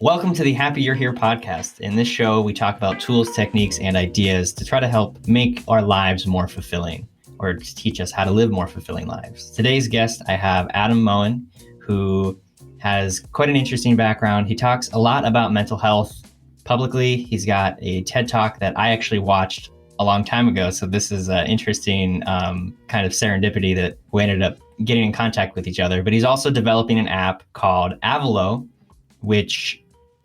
Welcome to the Happy You're Here podcast. In this show, we talk about tools, techniques, and ideas to try to help make our lives more fulfilling or to teach us how to live more fulfilling lives. Today's guest, I have Adam Moen, who has quite an interesting background. He talks a lot about mental health publicly. He's got a TED Talk that I actually watched a long time ago. So this is an interesting kind of serendipity that we ended up getting in contact with each other. But he's also developing an app called Avalo, which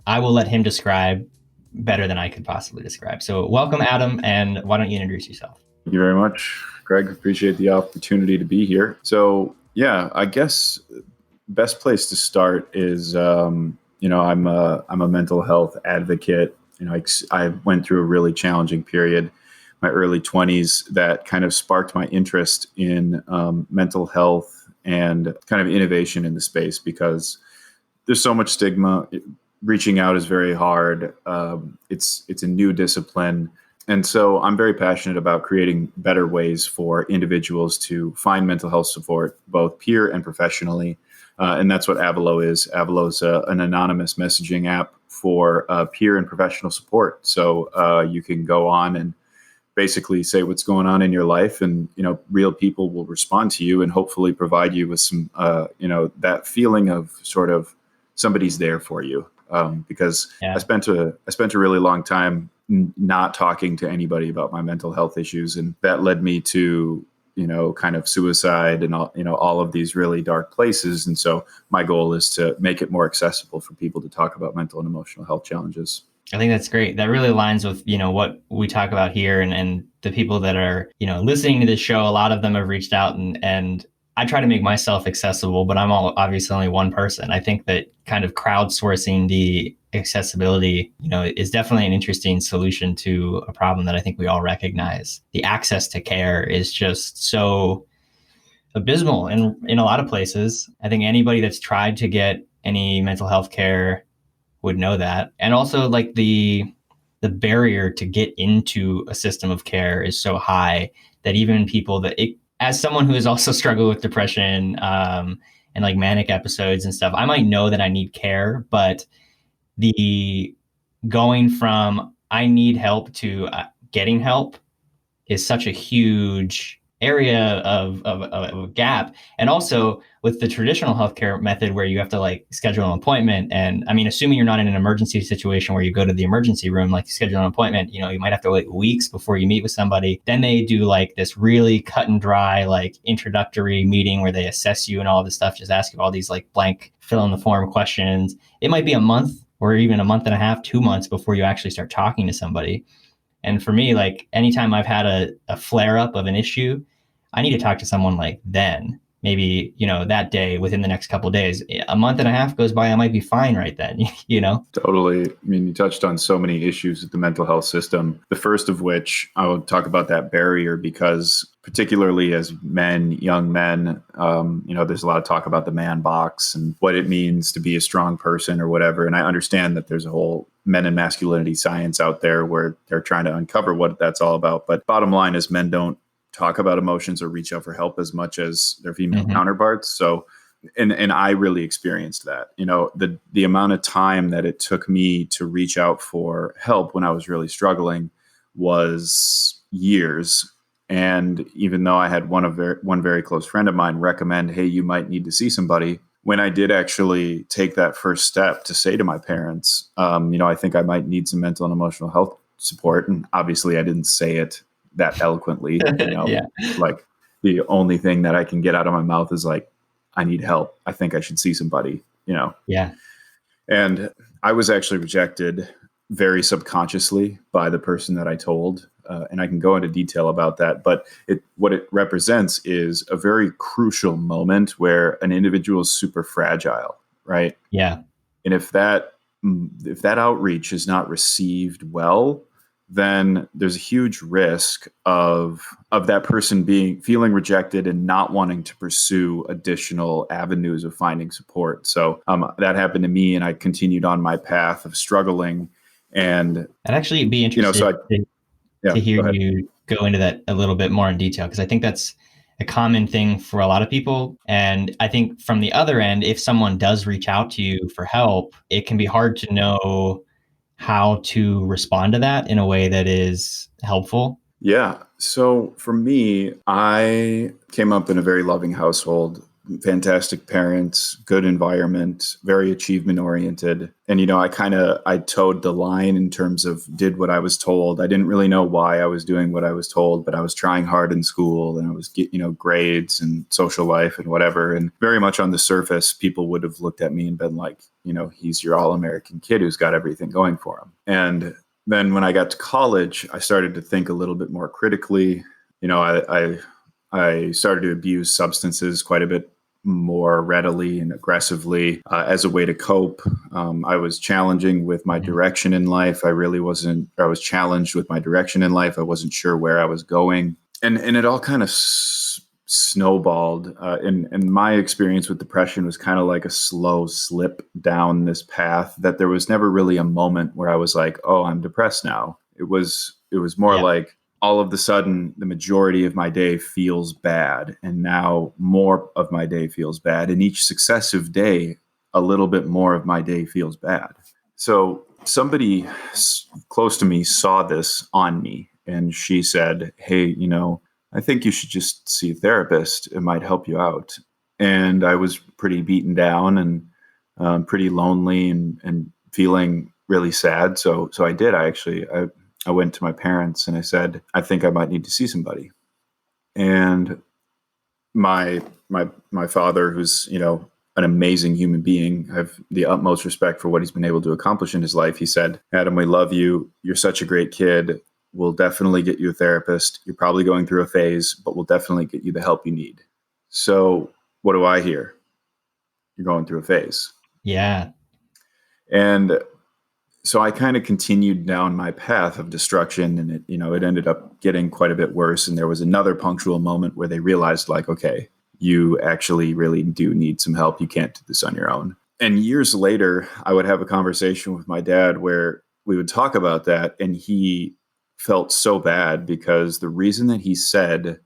I will let him describe better than I could possibly describe. So welcome, Adam, and why don't you introduce yourself? Thank you very much, Greg. Appreciate the opportunity to be here. So yeah, I guess best place to start is, I'm a mental health advocate. I went through a really challenging period, my early 20s, that kind of sparked my interest in mental health and kind of innovation in the space because there's so much stigma. Reaching out is very hard. It's a new discipline. And so I'm very passionate about creating better ways for individuals to find mental health support, both peer and professionally. And that's what Avalo is. Avalo is an anonymous messaging app for peer and professional support. So you can go on and basically say what's going on in your life, and real people will respond to you and hopefully provide you with some that feeling of sort of somebody's there for you. Because I spent a really long time not talking to anybody about my mental health issues, and that led me to kind of suicide and all of these really dark places. And so my goal is to make it more accessible for people to talk about mental and emotional health challenges. I think that's great. That really aligns with, what we talk about here and the people that are, listening to this show. A lot of them have reached out and I try to make myself accessible, but I'm obviously only one person. I think that kind of crowdsourcing the accessibility, is definitely an interesting solution to a problem that I think we all recognize. The access to care is just so abysmal in a lot of places. I think anybody that's tried to get any mental health care would know that. And also like the barrier to get into a system of care is so high that even people as someone who has also struggled with depression and like manic episodes and stuff, I might know that I need care, but the going from I need help to getting help is such a huge area of a gap. And also with the traditional healthcare method where you have to like schedule an appointment. And I mean, assuming you're not in an emergency situation where you go to the emergency room, like you schedule an appointment, you might have to wait weeks before you meet with somebody. Then they do like this really cut and dry, like introductory meeting where they assess you and all this stuff, just ask you all these like blank fill in the form questions. It might be a month or even a month and a half, 2 months before you actually start talking to somebody. And for me, like anytime I've had a flare up of an issue, I need to talk to someone like then, maybe, that day within the next couple of days. A month and a half goes by, I might be fine right then, Totally. I mean, you touched on so many issues with the mental health system. The first of which I will talk about that barrier because particularly as men, young men, there's a lot of talk about the man box and what it means to be a strong person or whatever. And I understand that there's a whole men and masculinity science out there where they're trying to uncover what that's all about. But bottom line is men don't talk about emotions or reach out for help as much as their female counterparts. So, and I really experienced that, the amount of time that it took me to reach out for help when I was really struggling was years. And even though I had one very close friend of mine recommend, hey, you might need to see somebody. When I did actually take that first step to say to my parents, I think I might need some mental and emotional health support. And obviously I didn't say it that eloquently, Yeah. Like the only thing that I can get out of my mouth is like, I need help. I think I should see somebody, Yeah. And I was actually rejected very subconsciously by the person that I told. And I can go into detail about that, but what it represents is a very crucial moment where an individual is super fragile, right? Yeah. And if that outreach is not received well, then there's a huge risk of that person feeling rejected and not wanting to pursue additional avenues of finding support. So that happened to me, and I continued on my path of struggling. And I'd actually be interested to hear you go into that a little bit more in detail, because I think that's a common thing for a lot of people. And I think from the other end, if someone does reach out to you for help, it can be hard to know how to respond to that in a way that is helpful. Yeah. So for me, I came up in a very loving household, fantastic parents, good environment, very achievement oriented. And, I towed the line in terms of did what I was told. I didn't really know why I was doing what I was told, but I was trying hard in school and I was getting, grades and social life and whatever. And very much on the surface, people would have looked at me and been like, he's your all-American kid who's got everything going for him. And then when I got to college, I started to think a little bit more critically. I started to abuse substances quite a bit more readily and aggressively as a way to cope. I was challenging with my direction in life. I was challenged with my direction in life. I wasn't sure where I was going. And it all kind of snowballed. And my experience with depression was kind of like a slow slip down this path, that there was never really a moment where I was like, oh, I'm depressed now. It was more like, all of a sudden, the majority of my day feels bad. And now more of my day feels bad. And each successive day, a little bit more of my day feels bad. So somebody close to me saw this on me. And she said, hey, I think you should just see a therapist. It might help you out. And I was pretty beaten down and pretty lonely and feeling really sad. So I did. I went to my parents and I said, I think I might need to see somebody. And my father, who's, an amazing human being, I have the utmost respect for what he's been able to accomplish in his life. He said, Adam, we love you. You're such a great kid. We'll definitely get you a therapist. You're probably going through a phase, but we'll definitely get you the help you need. So what do I hear? You're going through a phase. Yeah. And so I kind of continued down my path of destruction, and it ended up getting quite a bit worse. And there was another punctual moment where they realized, like, okay, you actually really do need some help. You can't do this on your own. And years later, I would have a conversation with my dad where we would talk about that. And he felt so bad because the reason that he said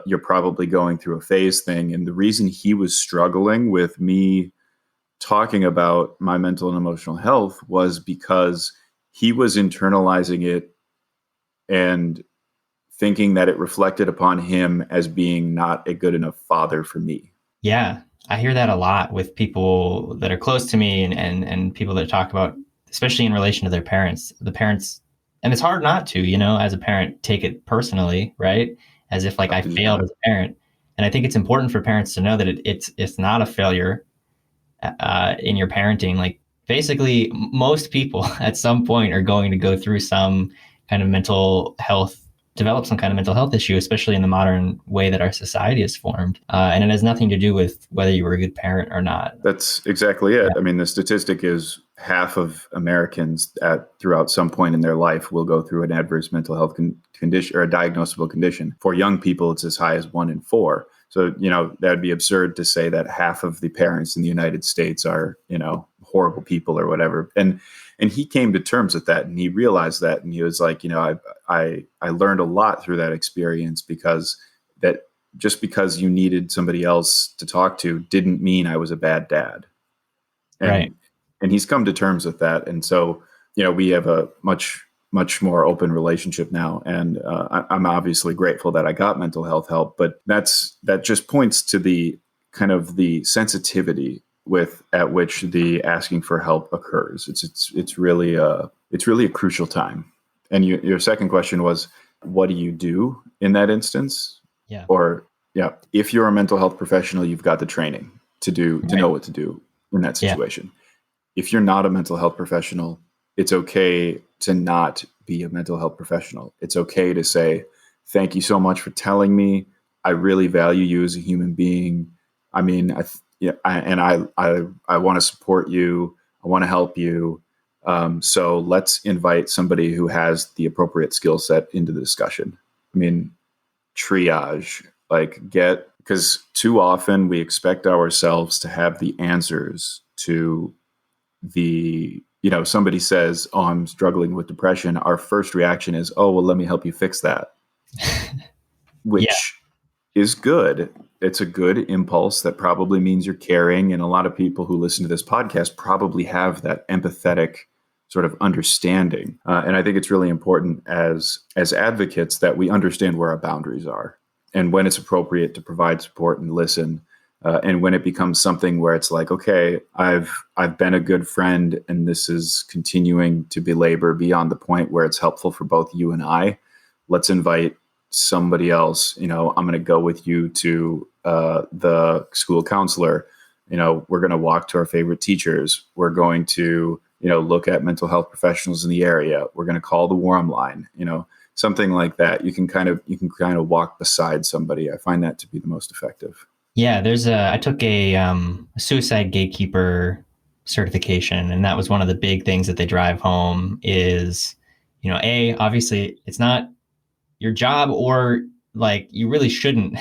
you're probably going through a phase thing, and the reason he was struggling with me talking about my mental and emotional health was because he was internalizing it and thinking that it reflected upon him as being not a good enough father for me. Yeah. I hear that a lot with people that are close to me and people that talk about, especially in relation to their parents, and it's hard not to, as a parent, take it personally, right? As if like I failed as a parent. And I think it's important for parents to know that it's not a failure in your parenting. Like basically most people at some point are going to go through some kind of develop some kind of mental health issue, especially in the modern way that our society is formed. And it has nothing to do with whether you were a good parent or not. That's exactly it. Yeah. I mean, the statistic is half of Americans throughout some point in their life will go through an adverse mental health condition or a diagnosable condition. For young people, it's as high as 1 in 4. So, that'd be absurd to say that half of the parents in the United States are, horrible people or whatever. And he came to terms with that, and he realized that, and he was like, I learned a lot through that experience, because that just because you needed somebody else to talk to didn't mean I was a bad dad. Right. And he's come to terms with that. And so, we have a much more open relationship now. And I'm obviously grateful that I got mental health help, but that just points to the kind of the sensitivity at which the asking for help occurs. It's really a crucial time. And your second question was, what do you do in that instance? Yeah. Or if you're a mental health professional, you've got the training to know what to do in that situation. Yeah. If you're not a mental health professional, it's okay to not be a mental health professional. It's okay to say, thank you so much for telling me. I really value you as a human being. I mean, I want to support you. I want to help you. So let's invite somebody who has the appropriate skill set into the discussion. I mean, triage, because too often we expect ourselves to have the answers to somebody says, oh, I'm struggling with depression. Our first reaction is, oh, well, let me help you fix that. Which is good. It's a good impulse that probably means you're caring. And a lot of people who listen to this podcast probably have that empathetic sort of understanding. And I think it's really important as advocates that we understand where our boundaries are and when it's appropriate to provide support and listen. And when it becomes something where it's like, okay, I've been a good friend, and this is continuing to belabor beyond the point where it's helpful for both you and I. Let's invite somebody else. I'm going to go with you to the school counselor. We're going to walk to our favorite teachers. We're going to look at mental health professionals in the area. We're going to call the Warm Line. Something like that. You can kind of walk beside somebody. I find that to be the most effective. Yeah, I took a suicide gatekeeper certification, and that was one of the big things that they drive home is, obviously it's not your job, or like you really shouldn't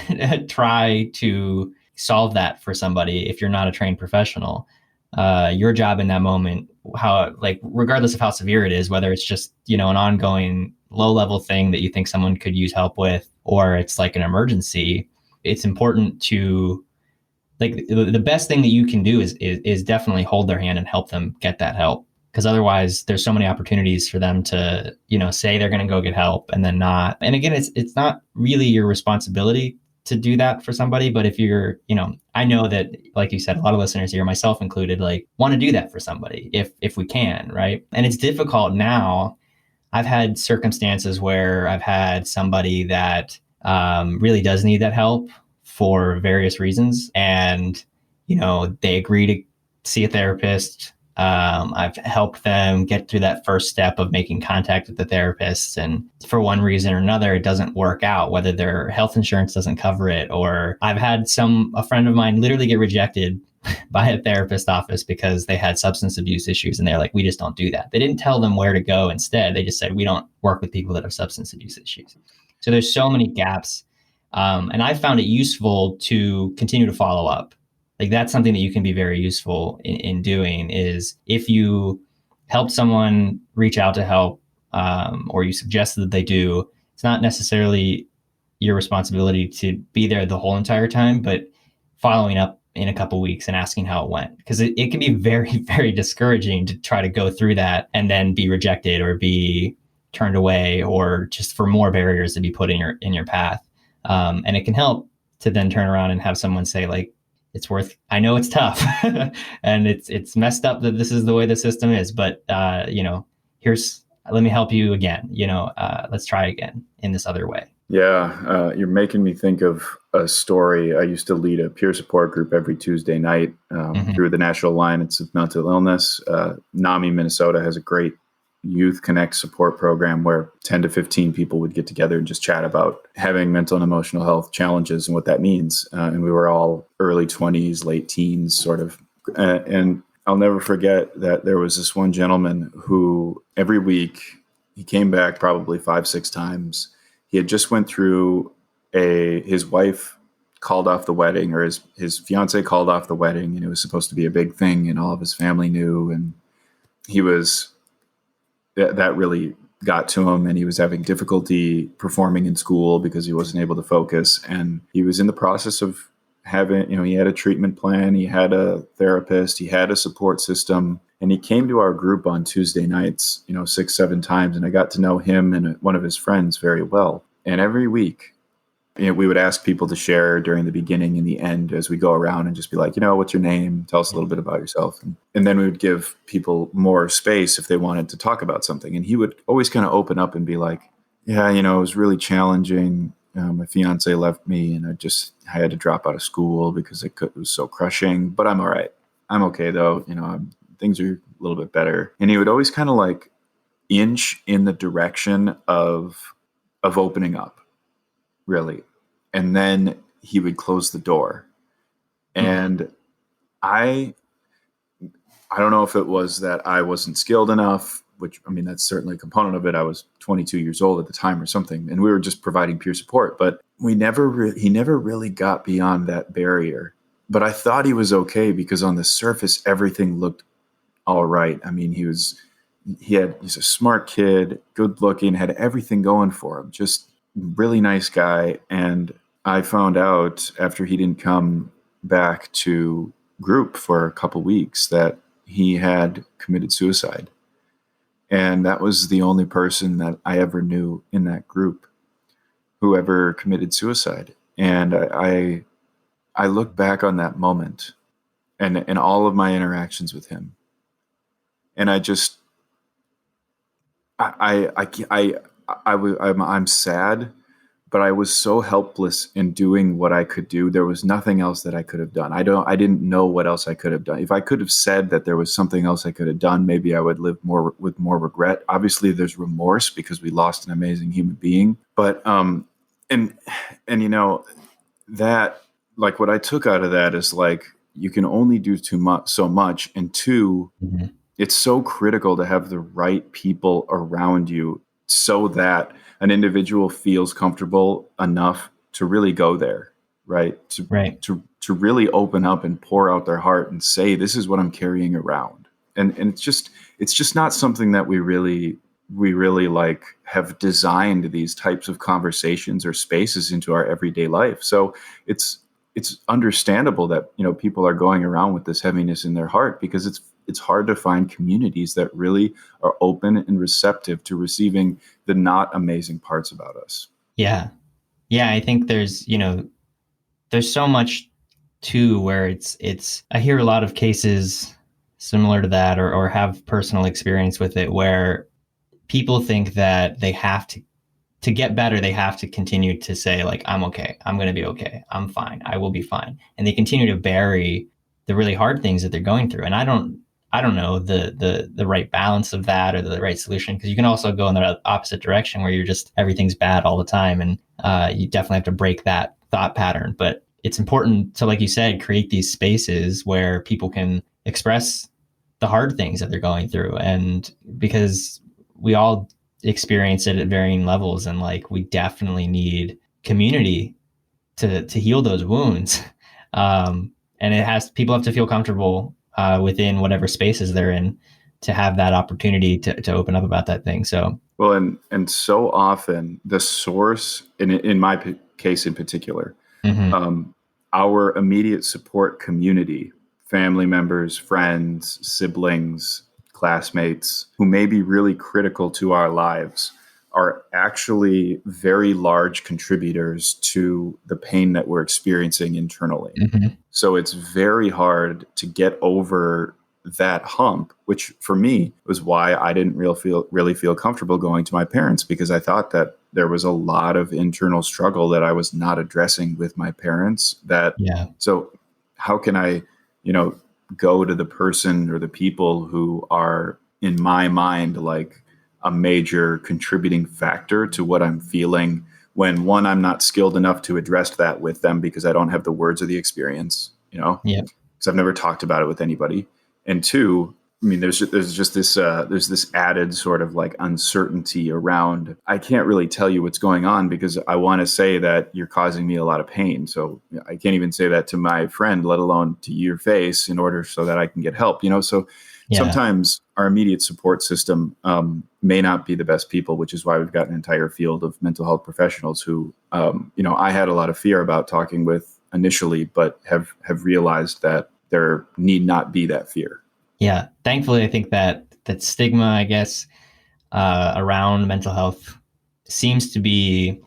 try to solve that for somebody if you're not a trained professional. Your job in that moment, regardless of how severe it is, whether it's just, an ongoing low level thing that you think someone could use help with, or it's like an emergency, it's important to, like, the best thing that you can do is definitely hold their hand and help them get that help. Because otherwise there's so many opportunities for them to, say they're going to go get help and then not. And again, it's not really your responsibility to do that for somebody. But if you're, I know that, like you said, a lot of listeners here, myself included, like want to do that for somebody if we can. Right. And it's difficult now. I've had circumstances where I've had somebody that really does need that help for various reasons. And, they agree to see a therapist. I've helped them get through that first step of making contact with the therapist. And for one reason or another, it doesn't work out, whether their health insurance doesn't cover it, or I've had a friend of mine literally get rejected by a therapist office because they had substance abuse issues. And they're like, we just don't do that. They didn't tell them where to go instead. They just said, we don't work with people that have substance abuse issues. So there's so many gaps. And I found it useful to continue to follow up. Like that's something that you can be very useful in doing is if you help someone reach out to help, or you suggest that they do, it's not necessarily your responsibility to be there the whole entire time, but following up in a couple of weeks and asking how it went. Because it can be very, very discouraging to try to go through that and then be rejected or be turned away, or just for more barriers to be put in your path. And it can help to then turn around and have someone say, like, I know it's tough and it's messed up that this is the way the system is, but let me help you again, let's try again in this other way. Yeah. You're making me think of a story. I used to lead a peer support group every Tuesday night through the National Alliance of Mental Illness. NAMI, Minnesota has a great Youth Connect support program where 10 to 15 people would get together and just chat about having mental and emotional health challenges and what that means. And we were all early 20s, late teens, sort of. And I'll never forget that there was this one gentleman who every week he came back probably 5-6 times. He had just went through his wife called off the wedding, or his fiance called off the wedding, and it was supposed to be a big thing and all of his family knew. And that really got to him, and he was having difficulty performing in school because he wasn't able to focus. And he was in the process of having, he had a treatment plan, he had a therapist, he had a support system, and he came to our group on Tuesday nights, 6-7 times. And I got to know him and one of his friends very well. And every week, we would ask people to share during the beginning and the end as we go around and just be like, what's your name? Tell us a little bit about yourself. And then we would give people more space if they wanted to talk about something. And he would always kind of open up and be like, yeah, it was really challenging. My fiance left me and I had to drop out of school because it was so crushing, but I'm all right. I'm okay though. Things are a little bit better. And he would always kind of like inch in the direction of opening up, really. And then he would close the door. And I don't know if it was that I wasn't skilled enough, which, that's certainly a component of it. I was 22 years old at the time or something, and we were just providing peer support, but he never really got beyond that barrier. But I thought he was okay because on the surface, everything looked all right. He's a smart kid, good looking, had everything going for him, just really nice guy. And I found out after he didn't come back to group for a couple weeks that he had committed suicide. And that was the only person that I ever knew in that group who ever committed suicide. And I look back on that moment and all of my interactions with him, and I just I'm sad, but I was so helpless in doing what I could do. There was nothing else that I could have done. I didn't know what else I could have done. If I could have said that there was something else I could have done, maybe I would live more with more regret. Obviously there's remorse because we lost an amazing human being. But and you know, that, like, what I took out of that is, like, you can only do too much, so much. And two, Mhm. it's so critical to have the right people around you so that an individual feels comfortable enough to really go there, right? Right. To really open up and pour out their heart and say, this is what I'm carrying around. And it's just not something that we really like have designed these types of conversations or spaces into our everyday life. So it's understandable that, you know, people are going around with this heaviness in their heart, because it's hard to find communities that really are open and receptive to receiving the not amazing parts about us. Yeah. Yeah. I think there's so much too where I hear a lot of cases similar to that, or have personal experience with it, where people think that they have to get better, they have to continue to say, like, I'm okay, I'm going to be okay, I'm fine, I will be fine. And they continue to bury the really hard things that they're going through. And I don't know the right balance of that, or the right solution, because you can also go in the opposite direction where you're just, everything's bad all the time. And you definitely have to break that thought pattern. But it's important to, like you said, create these spaces where people can express the hard things that they're going through. And because we all experience it at varying levels, and, like, we definitely need community to heal those wounds. And people have to feel comfortable within whatever spaces they're in, to have that opportunity to open up about that thing. So Well, and so often the source, in my case in particular, mhm. um, our immediate support community, family members, friends, siblings, classmates, who may be really critical to our lives, are actually very large contributors to the pain that we're experiencing internally. Mhm. So it's very hard to get over that hump, which for me was why I didn't really feel comfortable going to my parents, because I thought that there was a lot of internal struggle that I was not addressing with my parents. Yeah. So how can I, you know, go to the person or the people who are, in my mind, like a major contributing factor to what I'm feeling, when, one, I'm not skilled enough to address that with them because I don't have the words or the experience, you know, Yeah. because I've never talked about it with anybody. And two, I mean, there's just this there's this added sort of like uncertainty around. I can't really tell you what's going on because I want to say that you're causing me a lot of pain. So I can't even say that to my friend, let alone to your face, in order so that I can get help. You know, so Yeah. sometimes our immediate support system may not be the best people, which is why we've got an entire field of mental health professionals who, you know, I had a lot of fear about talking with initially, but have realized that there need not be that fear. Yeah. Thankfully, I think that stigma, I guess, around mental health seems to be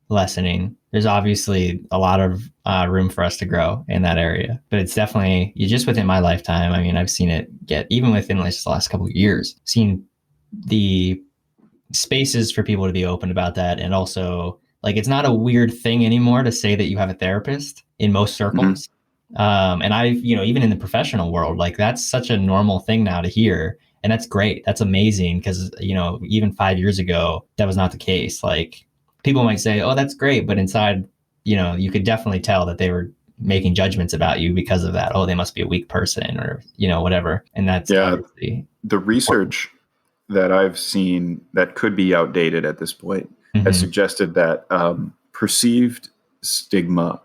lessening. There's obviously a lot of room for us to grow in that area, but it's definitely, you just, within my lifetime, I mean, I've seen it get, even within just the last couple of years, seen the spaces for people to be open about that. And also, like, it's not a weird thing anymore to say that you have a therapist in most Mm-hmm. circles. And even in the professional world, like, that's such a normal thing now to hear. And that's great. That's amazing. Cause, even 5 years ago, that was not the case. Like, people might say, oh, that's great. But inside, you could definitely tell that they were making judgments about you because of that. Oh, they must be a weak person, or, whatever. And that's Yeah, obviously the important. research that I've seen that could be outdated at this point has Mm-hmm. suggested that perceived stigma,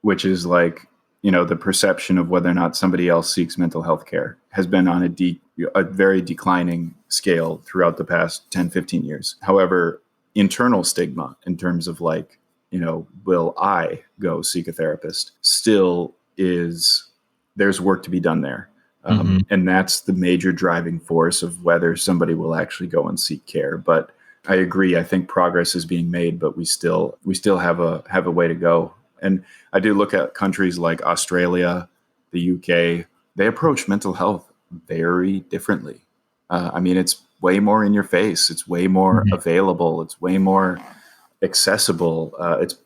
which is like, you know, the perception of whether or not somebody else seeks mental health care, has been on a very declining scale throughout the past 10, 15 years. However, internal stigma, in terms of like will I go seek a therapist, still is, there's work to be done there. Hmm. And that's the major driving force of whether somebody will actually go and seek care. But I agree. I think progress is being made, but we still have a way to go. And I do look at countries like Australia, the UK. They approach mental health very differently. I mean, it's way more in your face. It's way more Hmm. available. It's way more accessible.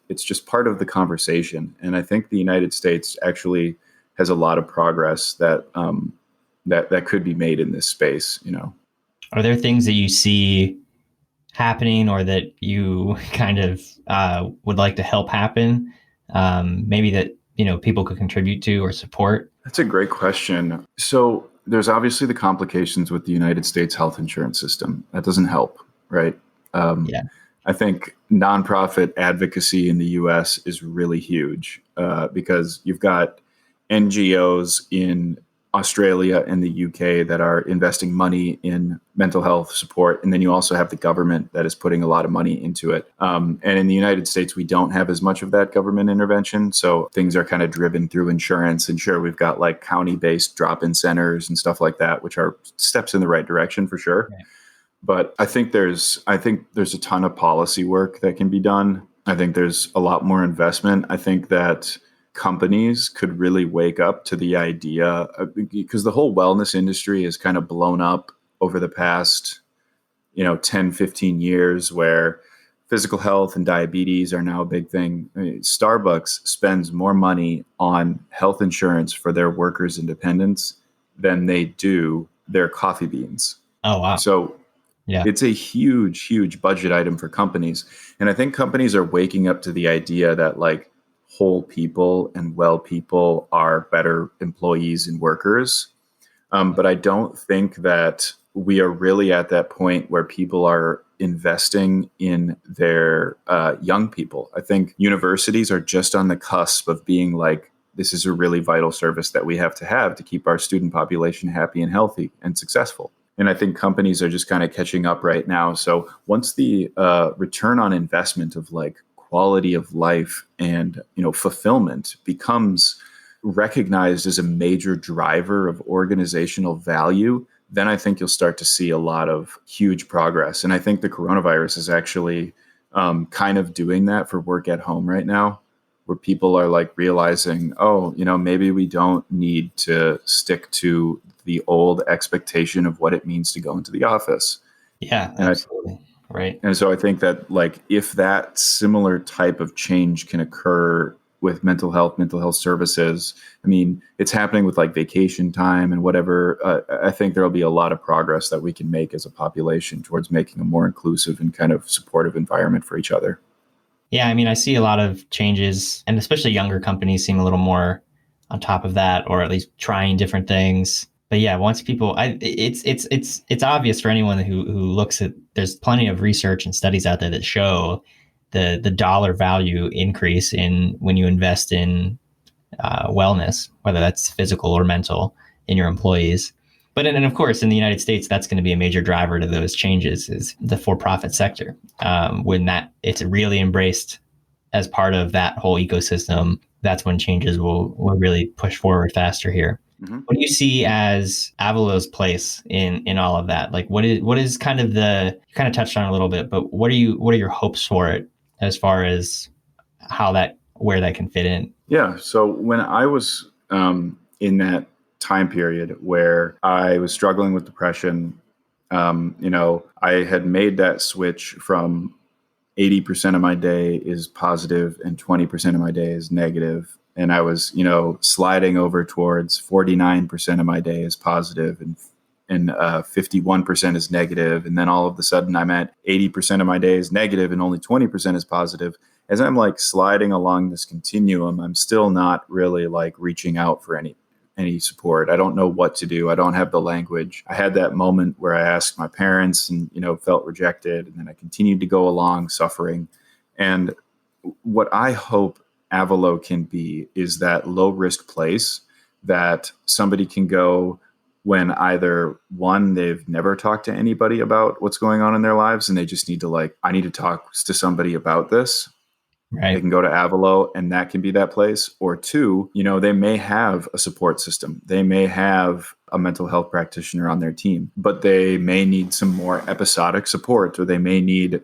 It's just part of the conversation. And I think the United States actually has a lot of progress that could be made in this space. Are there things that you see happening or that you kind of would like to help happen? Maybe that people could contribute to or support. That's a great question. So there's obviously the complications with the United States health insurance system. That doesn't help, right? Um, Yeah. I think nonprofit advocacy in the US is really huge because you've got NGOs in Australia and the UK that are investing money in mental health support. And then you also have the government that is putting a lot of money into it. And in the United States, we don't have as much of that government intervention. So things are kind of driven through insurance. And sure, we've got like county-based drop-in centers and stuff like that, which are steps in the right direction for sure. Right. But I think there's a ton of policy work that can be done. I think there's a lot more investment. I think that companies could really wake up to the idea because the whole wellness industry is kind of blown up over the past 10, 15 years, where physical health and diabetes are now a big thing. I mean, Starbucks spends more money on health insurance for their workers and dependents than they do their coffee beans. Oh, wow. So Yeah. it's a huge, huge budget item for companies. And I think companies are waking up to the idea that like whole people and well people are better employees and workers. But I don't think that we are really at that point where people are investing in their young people. I think universities are just on the cusp of being like, this is a really vital service that we have to keep our student population happy and healthy and successful. And I think companies are just kind of catching up right now. So once the return on investment of like quality of life and fulfillment becomes recognized as a major driver of organizational value, then I think you'll start to see a lot of huge progress. And I think the coronavirus is actually kind of doing that for work at home right now, where people are like realizing, oh, maybe we don't need to stick to the old expectation of what it means to go into the office. Yeah, And I, absolutely. Right. and so I think that like if that similar type of change can occur with mental health services, I mean, it's happening with like vacation time and whatever. I think there'll be a lot of progress that we can make as a population towards making a more inclusive and kind of supportive environment for each other. Yeah, I mean, I see a lot of changes, and especially younger companies seem a little more on top of that, or at least trying different things. But yeah, once people, it's obvious for anyone who looks at. There's plenty of research and studies out there that show the dollar value increase in when you invest in wellness, whether that's physical or mental, in your employees. But and of course, in the United States, that's going to be a major driver to those changes is the for-profit sector. When that it's really embraced as part of that whole ecosystem, that's when changes will really push forward faster here. Mm-hmm. What do you see as Avalo's place in all of that? Like, what is kind of you kind of touched on it a little bit, but what are your hopes for it as far as where that can fit in? Yeah. So when I was in that time period where I was struggling with depression, I had made that switch from 80% of my day is positive and 20% of my day is negative. And I was, sliding over towards 49% of my day is positive and 51% is negative. And then all of a sudden I'm at 80% of my day is negative and only 20% is positive. As I'm like sliding along this continuum, I'm still not really like reaching out for any support. I don't know what to do. I don't have the language. I had that moment where I asked my parents and, felt rejected. And then I continued to go along suffering. And what I hope Avalo can be is that low risk place that somebody can go when either one, they've never talked to anybody about what's going on in their lives and they just need to I need to talk to somebody about this. They Right. can go to Avalo and that can be that place. Or two, they may have a support system. They may have a mental health practitioner on their team, but they may need some more episodic support, or they may need,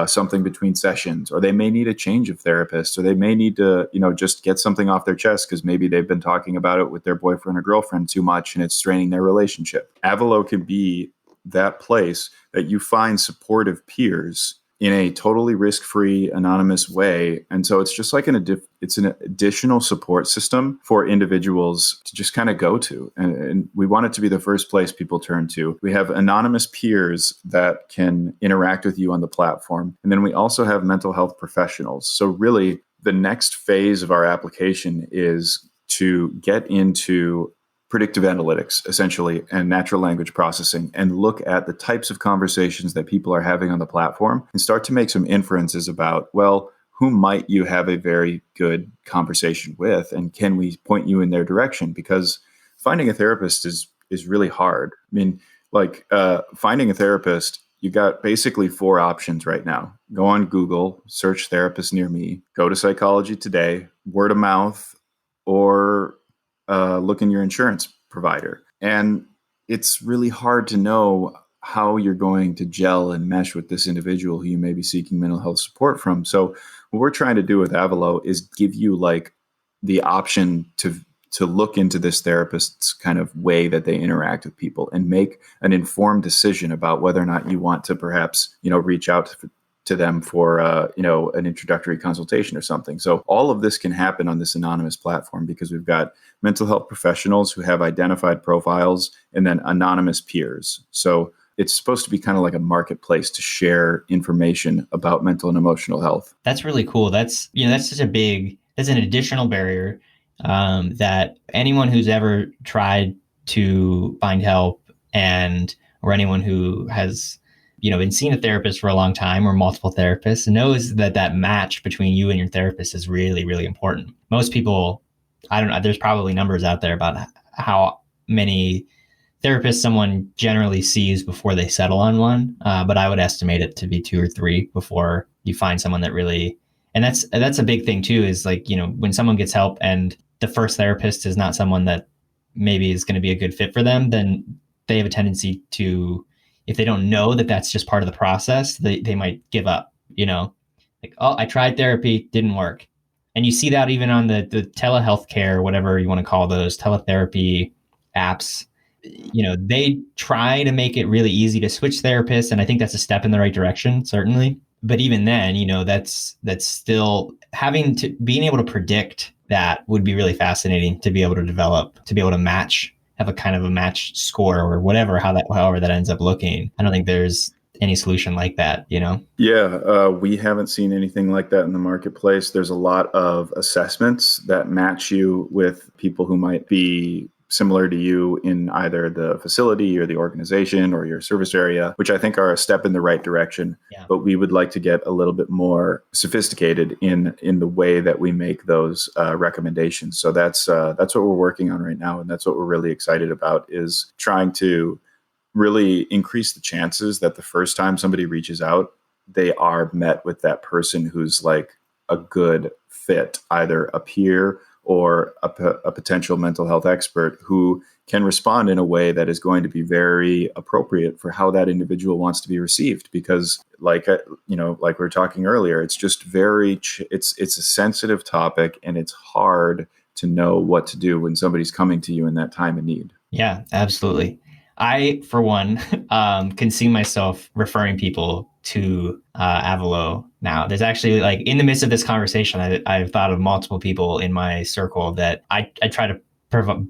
something between sessions, or they may need a change of therapist, or they may need to, just get something off their chest because maybe they've been talking about it with their boyfriend or girlfriend too much and it's straining their relationship. Avalo can be that place that you find supportive peers in a totally risk-free, anonymous way. And so it's just like it's an additional support system for individuals to just kind of go to. And we want it to be the first place people turn to. We have anonymous peers that can interact with you on the platform. And then we also have mental health professionals. So really, the next phase of our application is to get into predictive analytics, essentially, and natural language processing, and look at the types of conversations that people are having on the platform and start to make some inferences about, well, who might you have a very good conversation with, and can we point you in their direction? Because finding a therapist is really hard. I mean, finding a therapist, you got basically 4 options right now. Go on Google, search therapist near me, go to Psychology Today, word of mouth, or look in your insurance provider. And it's really hard to know how you're going to gel and mesh with this individual who you may be seeking mental health support from. So what we're trying to do with Avalo is give you the option to look into this therapist's kind of way that they interact with people and make an informed decision about whether or not you want to perhaps, reach out to them for an introductory consultation or something. So all of this can happen on this anonymous platform because we've got mental health professionals who have identified profiles and then anonymous peers. So it's supposed to be kind of like a marketplace to share information about mental and emotional health. That's really cool. That's that's an additional barrier that anyone who's ever tried to find help or anyone who has been seeing a therapist for a long time or multiple therapists knows that match between you and your therapist is really, really important. Most people, I don't know, there's probably numbers out there about how many therapists someone generally sees before they settle on one. But I would estimate it to be 2 or 3 before you find someone that really, and that's a big thing too, is when someone gets help and the first therapist is not someone that maybe is going to be a good fit for them, then they have a tendency to, if they don't know that that's just part of the process, they might give up, oh, I tried therapy, didn't work. And you see that even on the telehealth care, whatever you want to call those teletherapy apps, they try to make it really easy to switch therapists. And I think that's a step in the right direction, certainly. But even then, that's still being able to predict that would be really fascinating to be able to develop, to be able to match, have a kind of a match score or whatever, however that ends up looking. I don't think there's any solution like that, Yeah, we haven't seen anything like that in the marketplace. There's a lot of assessments that match you with people who might be similar to you in either the facility or the organization or your service area, which I think are a step in the right direction. Yeah. But we would like to get a little bit more sophisticated in the way that we make those recommendations. So that's what we're working on right now. And that's what we're really excited about, is trying to really increase the chances that the first time somebody reaches out, they are met with that person who's like a good fit, either a peer or a potential mental health expert who can respond in a way that is going to be very appropriate for how that individual wants to be received. Because like we were talking earlier, it's just it's a sensitive topic, and it's hard to know what to do when somebody's coming to you in that time of need. Yeah, absolutely. I, for one, can see myself referring people to Avalo now. There's actually, in the midst of this conversation, I've thought of multiple people in my circle that I try to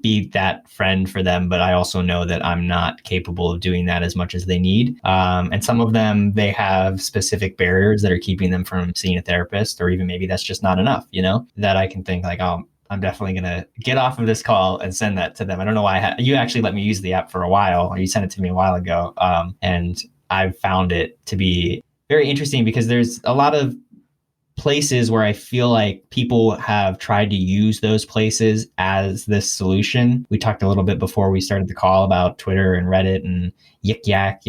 be that friend for them, but I also know that I'm not capable of doing that as much as they need. And some of them, they have specific barriers that are keeping them from seeing a therapist, or even maybe that's just not enough, that I can think oh, I'm definitely going to get off of this call and send that to them. I don't know why you actually let me use the app for a while, or you sent it to me a while ago. And I've found it to be very interesting because there's a lot of places where I feel like people have tried to use those places as this solution. We talked a little bit before we started the call about Twitter and Reddit and Yik Yak,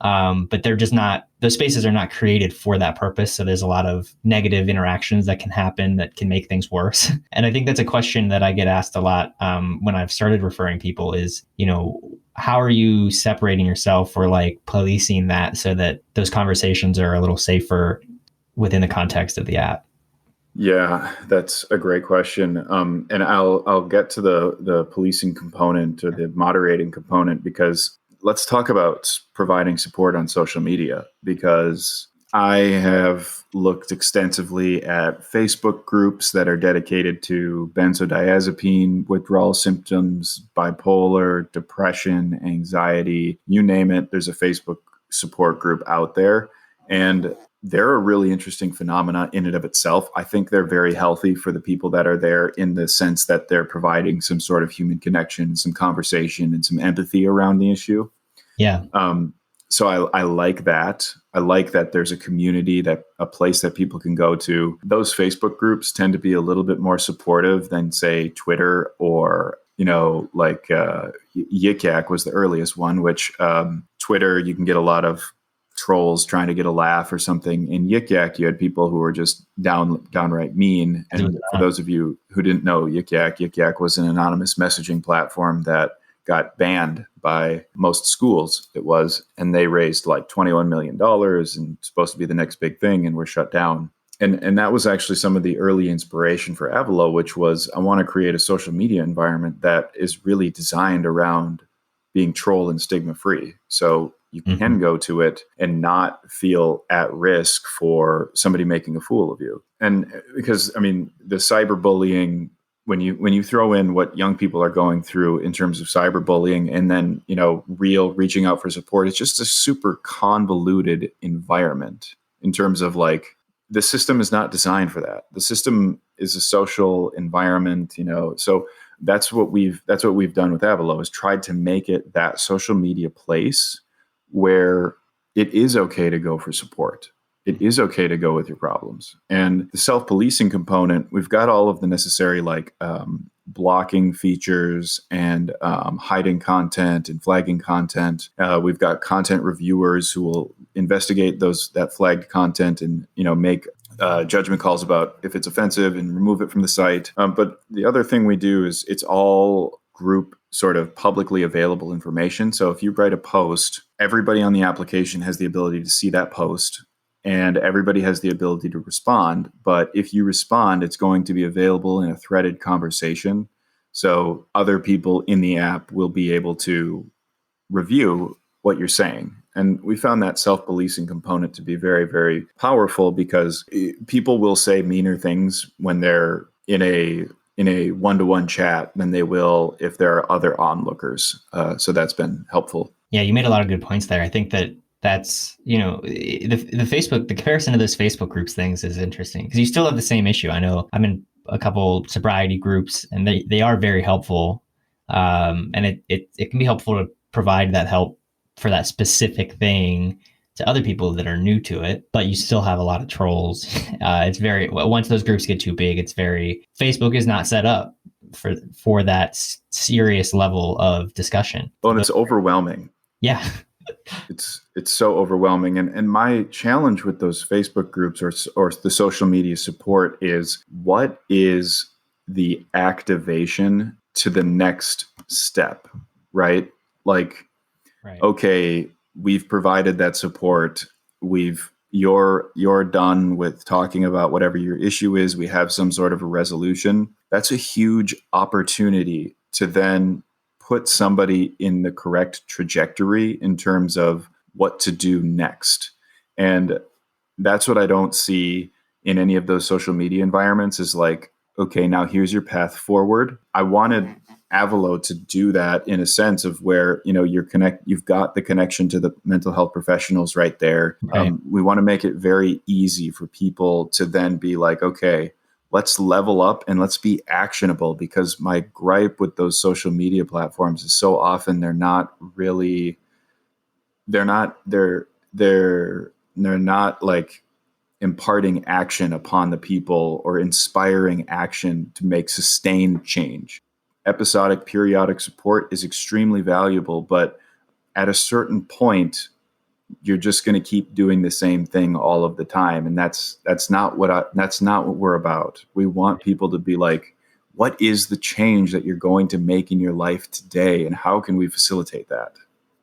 But they're just not, those spaces are not created for that purpose. So there's a lot of negative interactions that can happen that can make things worse. And I think that's a question that I get asked a lot when I've started referring people is, how are you separating yourself or like policing that so that those conversations are a little safer within the context of the app? Yeah, that's a great question. And I'll get to the policing component or the moderating component, because let's talk about providing support on social media, because I have looked extensively at Facebook groups that are dedicated to benzodiazepine withdrawal symptoms, bipolar, depression, anxiety, you name it. There's a Facebook support group out there. And they're a really interesting phenomena in and of itself. I think they're very healthy for the people that are there, in the sense that they're providing some sort of human connection, some conversation, and some empathy around the issue. Yeah. So I like that. I like that there's a community, that a place that people can go to. Those Facebook groups tend to be a little bit more supportive than, say, Twitter, or like Yik Yak was the earliest one, which Twitter, you can get a lot of trolls trying to get a laugh or something. In Yik Yak, you had people who were just downright mean. And for those of you who didn't know Yik Yak was an anonymous messaging platform that got banned by most schools. It was, and they raised like $21 million and supposed to be the next big thing, and were shut down. And that was actually some of the early inspiration for Avalo, which was, I want to create a social media environment that is really designed around being troll and stigma free. So you can go to it and not feel at risk for somebody making a fool of you. And because, I mean, the cyberbullying, when you throw in what young people are going through in terms of cyberbullying, and then, real reaching out for support, it's just a super convoluted environment in terms of like, the system is not designed for that. The system is a social environment, so that's what we've done with Avalo, is tried to make it that social media place where it is okay to go for support. It is okay to go with your problems. And the self-policing component, we've got all of the necessary blocking features and hiding content and flagging content. We've got content reviewers who will investigate that flagged content and make judgment calls about if it's offensive and remove it from the site. But the other thing we do is, it's all group sort of publicly available information. So if you write a post, everybody on the application has the ability to see that post, and everybody has the ability to respond. But if you respond, it's going to be available in a threaded conversation. So other people in the app will be able to review what you're saying. And we found that self-policing component to be very, very powerful, because people will say meaner things when they're in a one-to-one chat than they will if there are other onlookers. So that's been helpful. Yeah, you made a lot of good points there. I think that's, the comparison to those Facebook groups things is interesting, because you still have the same issue. I know I'm in a couple sobriety groups, and they are very helpful. And it can be helpful to provide that help for that specific thing to other people that are new to it, but you still have a lot of trolls. Once those groups get too big, Facebook is not set up for that serious level of discussion. Oh, and it's overwhelming. Yeah. It's so overwhelming. And my challenge with those Facebook groups or the social media support is, what is the activation to the next step, right? Like, right. Okay, we've provided that support. You're done with talking about whatever your issue is. We have some sort of a resolution. That's a huge opportunity to then put somebody in the correct trajectory in terms of what to do next. And that's what I don't see in any of those social media environments, is like, okay, now here's your path forward. I wanted Avalo to do that in a sense of where, you've got the connection to the mental health professionals right there. Right. We want to make it very easy for people to then be like, okay, let's level up and let's be actionable, because my gripe with those social media platforms is so often they're not like imparting action upon the people or inspiring action to make sustained change. Episodic, periodic support is extremely valuable, but at a certain point, you're just going to keep doing the same thing all of the time. And that's not what we're about. We want people to be like, what is the change that you're going to make in your life today? And how can we facilitate that?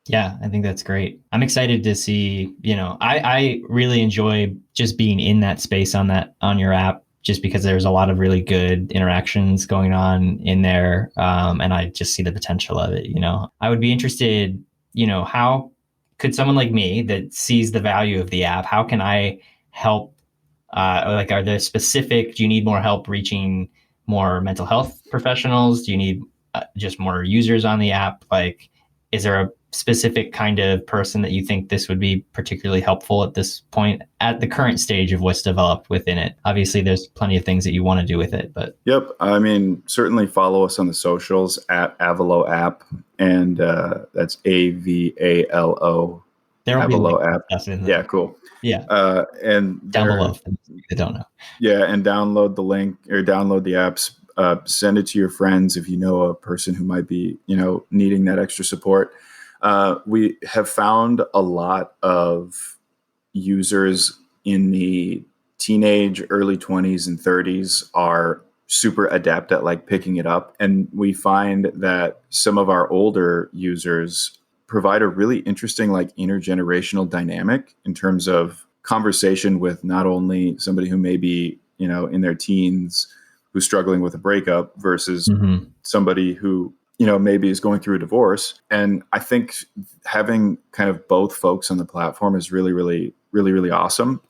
Yeah, I think that's great. I'm excited to see, I really enjoy just being in that space on your app, just because there's a lot of really good interactions going on in there. And I just see the potential of it. I would be interested, how could someone like me that sees the value of the app, how can I help? Are there do you need more help reaching more mental health professionals? Do you need just more users on the app? Like, is there a specific kind of person that you think this would be particularly helpful at this point, at the current stage of what's developed within it? Obviously, there's plenty of things that you want to do with it, but. Yep. I mean, certainly follow us on the socials at Avalo app. And that's Avalo. There will be Avalo app. Yeah, cool. Yeah. And down below for those that don't know. Yeah. And download the link or download the apps. Send it to your friends if you know a person who might be, needing that extra support. We have found a lot of users in the teenage, early 20s and 30s are super adept at like picking it up. And we find that some of our older users provide a really interesting like intergenerational dynamic in terms of conversation with not only somebody who may be, in their teens who's struggling with a breakup versus somebody who, maybe is going through a divorce. And I think having kind of both folks on the platform is really, really, really, really awesome.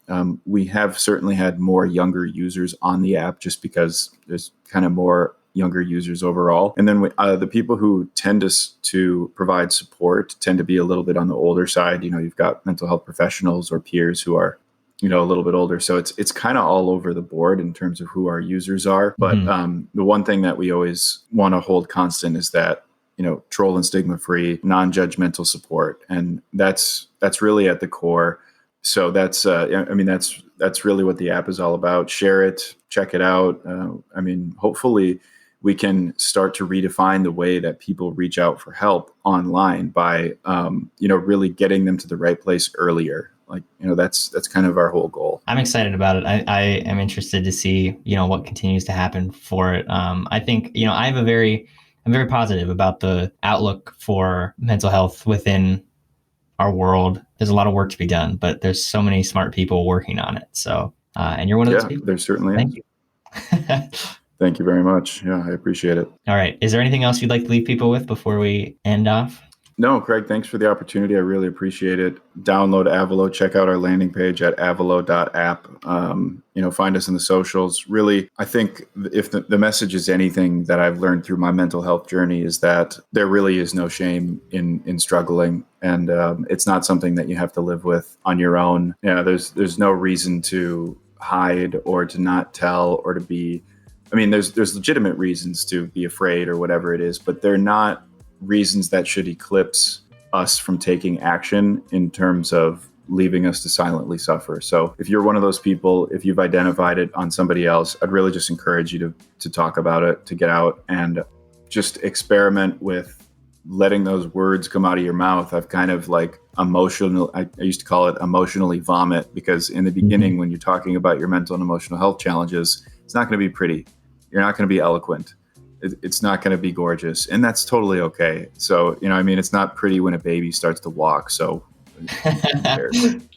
We have certainly had more younger users on the app just because there's kind of more younger users overall. And then the people who tend to provide support tend to be a little bit on the older side. You've got mental health professionals or peers who are, a little bit older. So it's kind of all over the board in terms of who our users are. But the one thing that we always want to hold constant is that, troll and stigma free, non-judgmental support. And that's really at the core. So that's really what the app is all about. Share it, check it out. Hopefully we can start to redefine the way that people reach out for help online by, really getting them to the right place earlier. That's kind of our whole goal. I'm excited about it. I am interested to see, what continues to happen for it. I think, I'm very positive about the outlook for mental health within our world. There's a lot of work to be done, but there's so many smart people working on it. So, and you're one of those people. There certainly Thank is. you. Thank you very much. Yeah, I appreciate it. All right. Is there anything else you'd like to leave people with before we end off? No, Craig, thanks for the opportunity. I really appreciate it. Download Avalo, check out our landing page at avalo.app. Find us in the socials. Really, I think if the message is anything that I've learned through my mental health journey is that there really is no shame in struggling. And it's not something that you have to live with on your own. There's no reason to hide or to not tell or to be, there's legitimate reasons to be afraid or whatever it is, but they're not reasons that should eclipse us from taking action in terms of leaving us to silently suffer. So if you're one of those people, if you've identified it on somebody else, I'd really just encourage you to talk about it, to get out and just experiment with letting those words come out of your mouth. I've kind of like I used to call it emotionally vomit, because in the beginning, when you're talking about your mental and emotional health challenges, it's not going to be pretty. You're not going to be eloquent. It's not going to be gorgeous, and that's totally okay. So, it's not pretty when a baby starts to walk. So,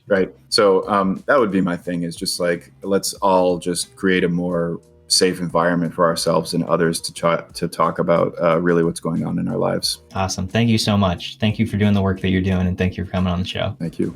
right. So that would be my thing, is just like, let's all just create a more safe environment for ourselves and others to talk about really what's going on in our lives. Awesome. Thank you so much. Thank you for doing the work that you're doing, and thank you for coming on the show. Thank you.